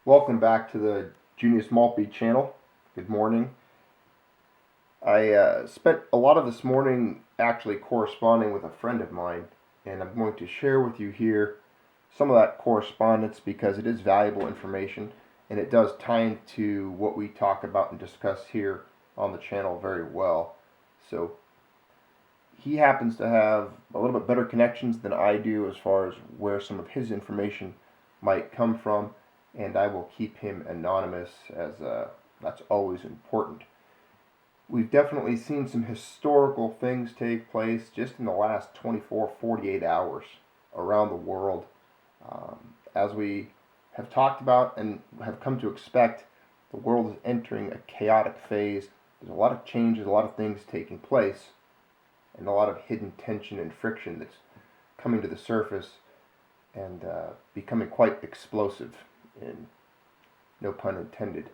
Welcome back to the Junius Maltby channel. Good morning. I spent a lot of this morning actually corresponding with a friend of mine, and I'm going to share with you here some of that correspondence because it is valuable information and it does tie into what we talk about and discuss here on the channel very well. So he happens to have a little bit better connections than I do as far as where some of his information might come from, and I will keep him anonymous as that's always important. We've definitely seen some historical things take place just in the last 48 hours around the world. As we have talked about and have come to expect, the world is entering a chaotic phase. There's a lot of changes, a lot of things taking place, and a lot of hidden tension and friction that's coming to the surface and becoming quite explosive, and no pun intended.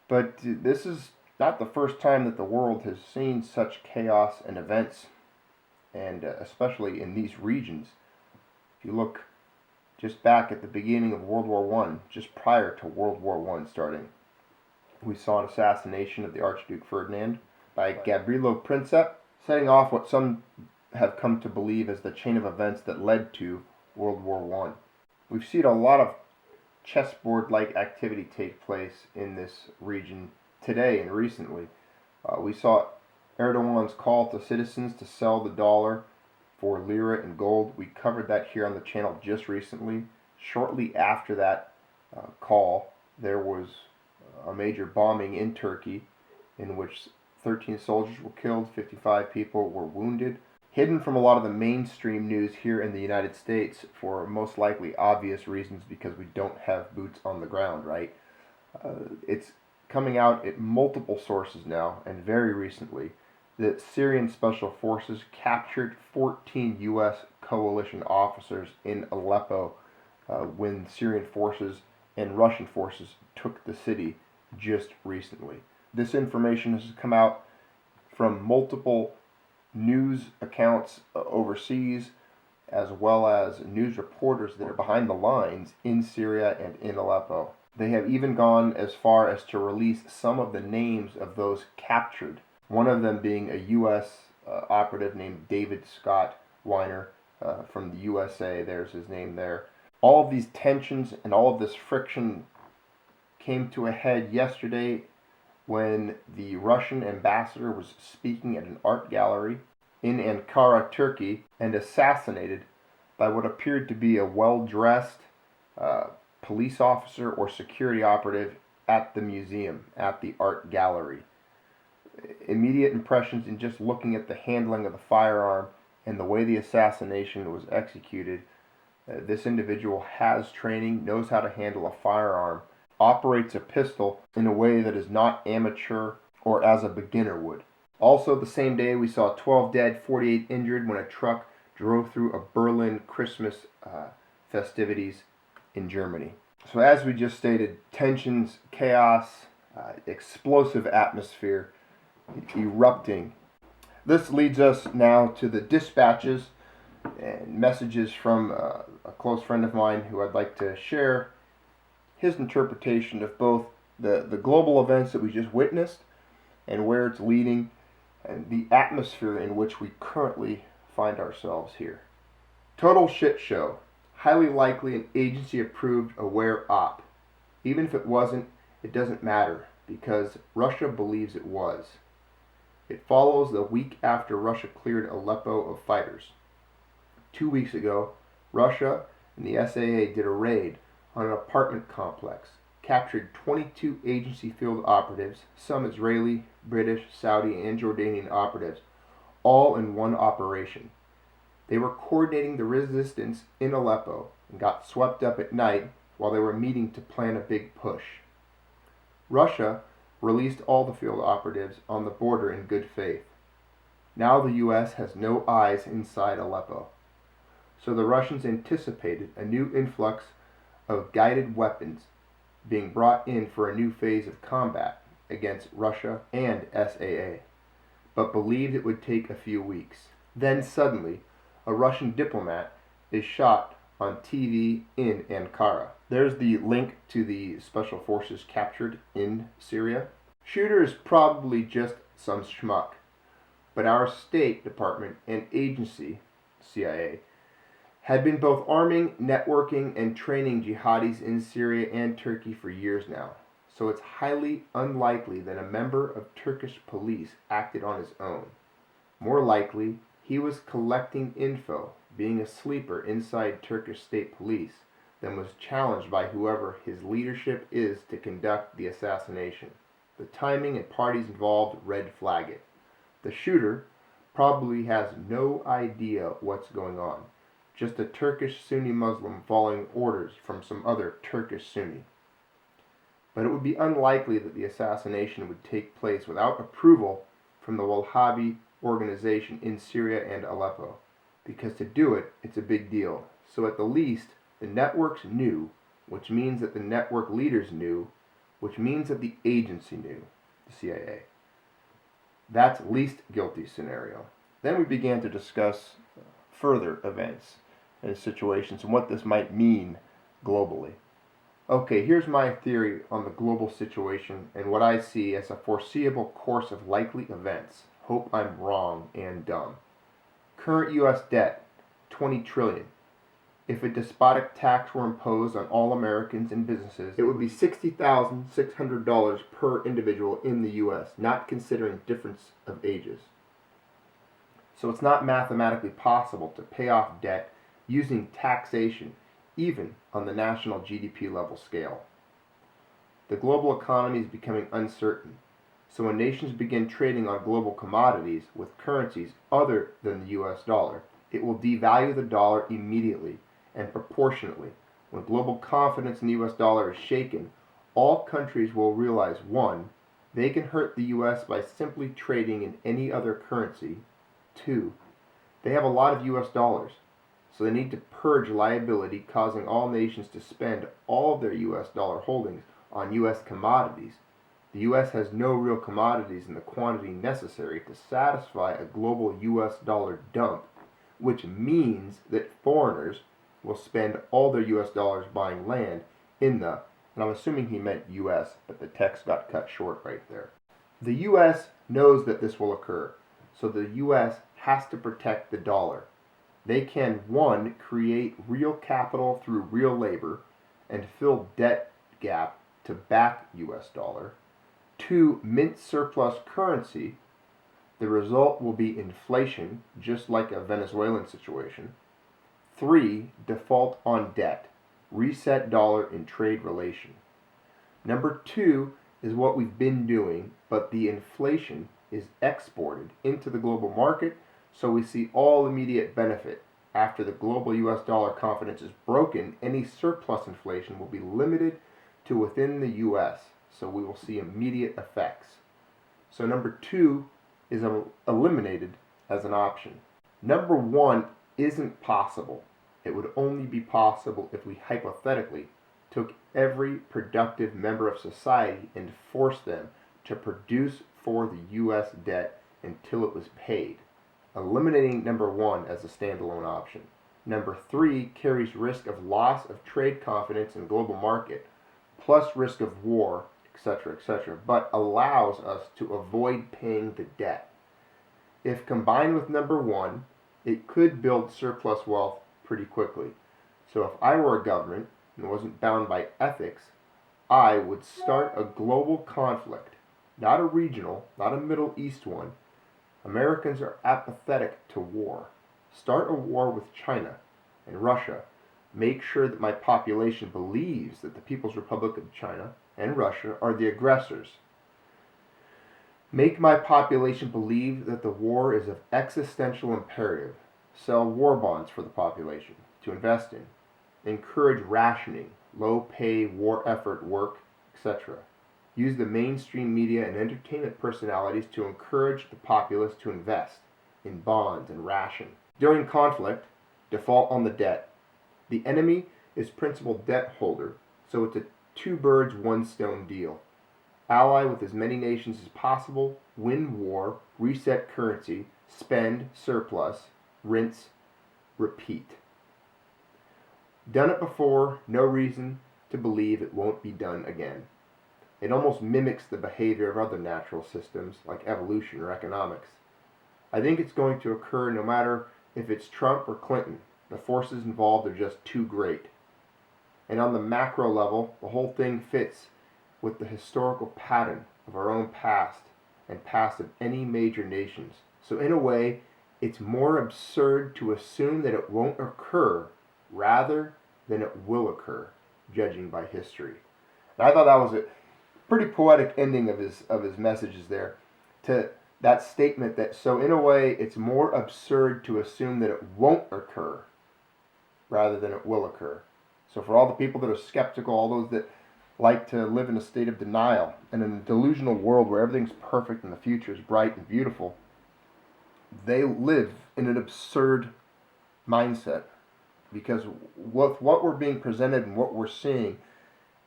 But this is not the first time that the world has seen such chaos and events, and especially in these regions. If you look just back at the beginning of World War I, just prior to World War I starting, we saw an assassination of the Archduke Ferdinand by Gabriele Princip, setting off what some have come to believe as the chain of events that led to World War I. We've seen a lot of chessboard-like activity take place in this region today and recently. We saw Erdogan's call to citizens to sell the dollar for lira and gold. We covered that here on the channel just recently. Shortly after that call, there was a major bombing in Turkey in which 13 soldiers were killed, 55 people were wounded. Hidden from a lot of the mainstream news here in the United States for most likely obvious reasons because we don't have boots on the ground, right? It's coming out at multiple sources now, and very recently, that Syrian Special Forces captured 14 U.S. coalition officers in Aleppo when Syrian forces and Russian forces took the city just recently. This information has come out from multiple news accounts overseas, as well as news reporters that are behind the lines in Syria and in Aleppo. They have even gone as far as to release some of the names of those captured, one of them being a U.S. Operative named David Scott Weiner from the USA. There's his name there. All of these tensions and all of this friction came to a head yesterday when the Russian ambassador was speaking at an art gallery in Ankara, Turkey, and assassinated by what appeared to be a well-dressed police officer or security operative at the museum, at the art gallery. Immediate impressions in just looking at the handling of the firearm and the way the assassination was executed. This individual has training, knows how to handle a firearm, operates a pistol in a way that is not amateur or as a beginner would. Also, the same day, we saw 12 dead, 48 injured when a truck drove through a Berlin Christmas festivities in Germany. So as we just stated, tensions, chaos, explosive atmosphere erupting. This leads us now to the dispatches and messages from a close friend of mine who I'd like to share his interpretation of both the global events that we just witnessed and where it's leading, and the atmosphere in which we currently find ourselves here. Total shit show. Highly likely an agency-approved aware op. Even if it wasn't, it doesn't matter, because Russia believes it was. It follows the week after Russia cleared Aleppo of fighters. 2 weeks ago, Russia and the SAA did a raid on an apartment complex, captured 22 agency field operatives, some Israeli, British, Saudi, and Jordanian operatives, all in one operation. They were coordinating the resistance in Aleppo and got swept up at night while they were meeting to plan a big push. Russia released all the field operatives on the border in good faith. Now the U.S. has no eyes inside Aleppo. So the Russians anticipated a new influx of guided weapons being brought in for a new phase of combat against Russia and SAA, but believed it would take a few weeks. Then suddenly, a Russian diplomat is shot on TV in Ankara. There's the link to the special forces captured in Syria. Shooter is probably just some schmuck, but our State Department and agency, CIA, had been both arming, networking, and training jihadis in Syria and Turkey for years now. So it's highly unlikely that a member of Turkish police acted on his own. More likely, he was collecting info, being a sleeper inside Turkish state police, then was challenged by whoever his leadership is to conduct the assassination. The timing and parties involved red flag it. The shooter probably has no idea what's going on, just a Turkish Sunni Muslim following orders from some other Turkish Sunni. But it would be unlikely that the assassination would take place without approval from the wahabbi organization in Syria and Aleppo, because to do it, it's a big deal. So at the least, the networks knew, which means that the network leaders knew, which means that the agency knew, the CIA. That's least guilty scenario. Then we began to discuss further events and situations and what this might mean globally. Okay, here's my theory on the global situation and what I see as a foreseeable course of likely events. Hope I'm wrong and dumb. Current U.S. debt, $20 trillion. If a despotic tax were imposed on all Americans and businesses, it would be $60,600 per individual in the U.S., not considering difference of ages. So it's not mathematically possible to pay off debt using taxation, even on the national GDP level scale. The global economy is becoming uncertain. So when nations begin trading on global commodities with currencies other than the US dollar, it will devalue the dollar immediately and proportionately. When global confidence in the US dollar is shaken, all countries will realize 1. They can hurt the US by simply trading in any other currency. 2. They have a lot of US dollars, so they need to purge liability, causing all nations to spend all of their US dollar holdings on US commodities. The U.S. has no real commodities in the quantity necessary to satisfy a global U.S. dollar dump, which means that foreigners will spend all their U.S. dollars buying land in the, and I'm assuming he meant U.S., but the text got cut short right there. The U.S. knows that this will occur, so the U.S. has to protect the dollar. They can, 1, create real capital through real labor and fill debt gap to back U.S. dollar. 2, mint surplus currency. The result will be inflation, just like a Venezuelan situation. 3, default on debt. Reset dollar in trade relation. Number 2 is what we've been doing, but the inflation is exported into the global market, so we see all immediate benefit. After the global US dollar confidence is broken, any surplus inflation will be limited to within the US. So we will see immediate effects. So number 2 is eliminated as an option. Number 1 isn't possible. It would only be possible if we hypothetically took every productive member of society and forced them to produce for the U.S. debt until it was paid, eliminating number 1 as a standalone option. Number 3 carries risk of loss of trade confidence in global market, plus risk of war, etc., but allows us to avoid paying the debt. If combined with number 1, it could build surplus wealth pretty quickly. So if I were a government and wasn't bound by ethics, I would start a global conflict, not a regional, not a Middle East one. Americans are apathetic to war. Start a war with China and Russia. Make sure that my population believes that the People's Republic of China and Russia are the aggressors. Make my population believe that the war is of existential imperative. Sell war bonds for the population to invest in. Encourage rationing, low pay, war effort work, etc. Use the mainstream media and entertainment personalities to encourage the populace to invest in bonds and ration. During conflict, default on the debt. The enemy is principal debt holder, so it's a 2 birds, 1 stone deal. Ally with as many nations as possible, win war, reset currency, spend surplus, rinse, repeat. Done it before, no reason to believe it won't be done again. It almost mimics the behavior of other natural systems like evolution or economics. I think it's going to occur no matter if it's Trump or Clinton. The forces involved are just too great. And on the macro level, the whole thing fits with the historical pattern of our own past and past of any major nations. So in a way, it's more absurd to assume that it won't occur rather than it will occur, judging by history. And I thought that was a pretty poetic ending of his messages there, to that statement that, so in a way, it's more absurd to assume that it won't occur rather than it will occur. So for all the people that are skeptical, all those that like to live in a state of denial and in a delusional world where everything's perfect and the future is bright and beautiful, they live in an absurd mindset, because with what we're being presented and what we're seeing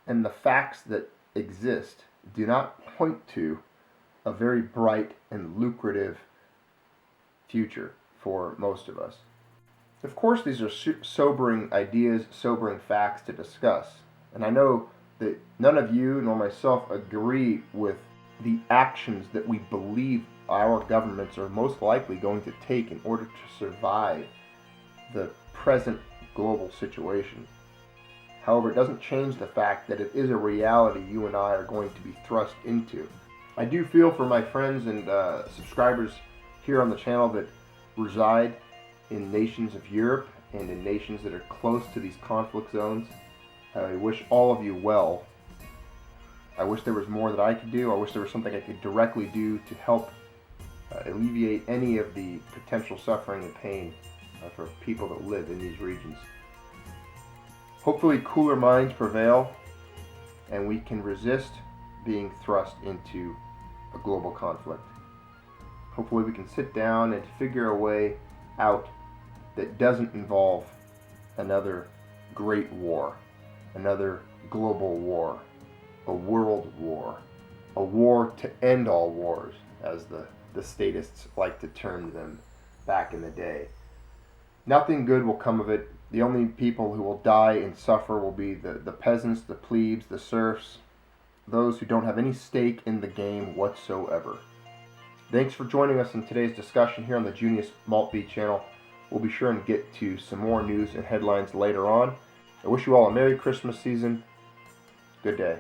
and the facts that exist do not point to a very bright and lucrative future for most of us. Of course, these are sobering ideas, sobering facts to discuss, and I know that none of you nor myself agree with the actions that we believe our governments are most likely going to take in order to survive the present global situation. However, it doesn't change the fact that it is a reality you and I are going to be thrust into. I do feel for my friends and subscribers here on the channel that reside in nations of Europe and in nations that are close to these conflict zones. I wish all of you well. I wish there was more that I could do. I wish there was something I could directly do to help alleviate any of the potential suffering and pain for people that live in these regions. Hopefully cooler minds prevail and we can resist being thrust into a global conflict. Hopefully we can sit down and figure a way out that doesn't involve another great war, another global war, a world war, a war to end all wars, as the statists like to term them back in the day. Nothing good will come of it. The only people who will die and suffer will be the peasants, the plebes, the serfs, those who don't have any stake in the game whatsoever. Thanks for joining us in today's discussion here on the Junius Maltby channel. We'll be sure and get to some more news and headlines later on. I wish you all a Merry Christmas season. Good day.